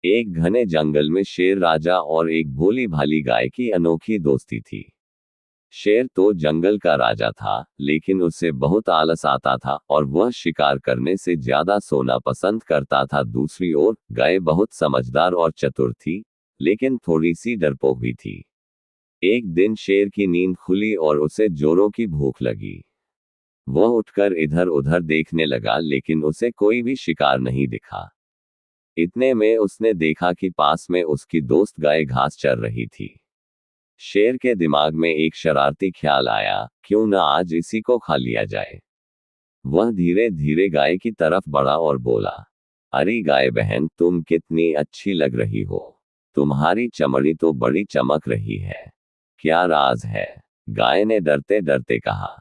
एक घने जंगल में शेर राजा और एक भोली भाली गाय की अनोखी दोस्ती थी। शेर तो जंगल का राजा था, लेकिन उसे बहुत आलस आता था और वह शिकार करने से ज्यादा सोना पसंद करता था। दूसरी ओर गाय बहुत समझदार और चतुर थी, लेकिन थोड़ी सी डरपोक भी थी। एक दिन शेर की नींद खुली और उसे जोरों की भूख लगी। वह उठकर इधर उधर देखने लगा, लेकिन उसे कोई भी शिकार नहीं दिखा। इतने में उसने देखा कि पास में उसकी दोस्त गाय घास चर रही थी। शेर के दिमाग में एक शरारती ख्याल आया, क्यों न आज इसी को खा लिया जाए। वह धीरे धीरे गाय की तरफ बढ़ा और बोला, अरे गाय बहन, तुम कितनी अच्छी लग रही हो। तुम्हारी चमड़ी तो बड़ी चमक रही है। क्या राज है? गाय ने डरते डरते कहा।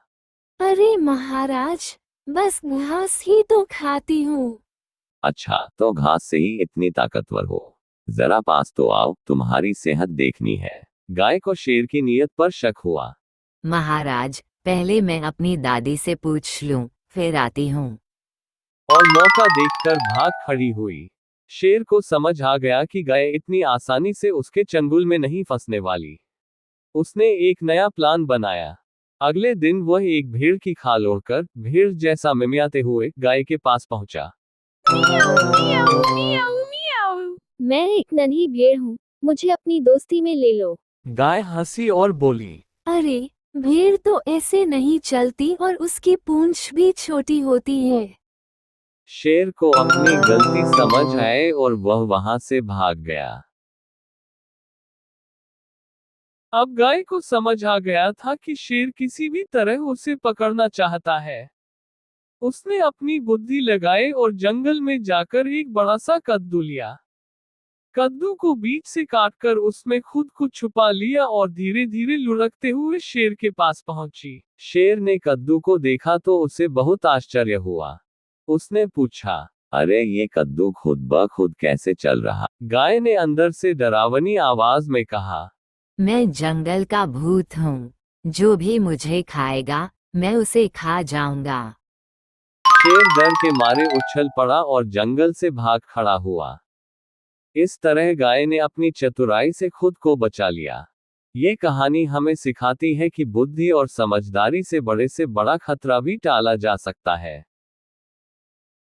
अरे महाराज, बस घास ही तो खाती हूँ। अच्छा, तो घास से ही इतनी ताकतवर हो? जरा पास तो आओ, तुम्हारी सेहत देखनी है। गाय को शेर की नीयत पर शक हुआ। महाराज, पहले मैं अपनी दादी से पूछ लूं, फिर आती हूँ। और मौका देखकर भाग खड़ी हुई। शेर को समझ आ गया कि गाय इतनी आसानी से उसके चंगुल में नहीं फंसने वाली। उसने एक नया प्लान बनाया। अगले दिन वह एक भेड़ की खाल ओढ़कर भेड़ जैसा मिमियाते हुए गाय के पास पहुंचा। मैं एक नन्ही भेड़ हूँ, मुझे अपनी दोस्ती में ले लो। गाय हंसी और बोली, अरे, भेड़ तो ऐसे नहीं चलती और उसकी पूंछ भी छोटी होती है। शेर को अपनी गलती समझ आए और वह वहां से भाग गया। अब गाय को समझ आ गया था कि शेर किसी भी तरह उसे पकड़ना चाहता है। उसने अपनी बुद्धि लगाई और जंगल में जाकर एक बड़ा सा कद्दू लिया। कद्दू को बीच से काटकर उसमें खुद को छुपा लिया और धीरे धीरे लुढ़कते हुए शेर के पास पहुंची। शेर ने कद्दू को देखा तो उसे बहुत आश्चर्य हुआ। उसने पूछा, अरे ये कद्दू खुद ब खुद कैसे चल रहा? गाय ने अंदर से डरावनी आवाज में कहा, मैं जंगल का भूत हूँ। जो भी मुझे खाएगा, मैं उसे खा जाऊंगा। शेर डर के मारे उछल पड़ा और जंगल से भाग खड़ा हुआ। इस तरह गाय ने अपनी चतुराई से खुद को बचा लिया। ये कहानी हमें सिखाती है कि बुद्धि और समझदारी से बड़े खतरा भी टाला जा सकता है।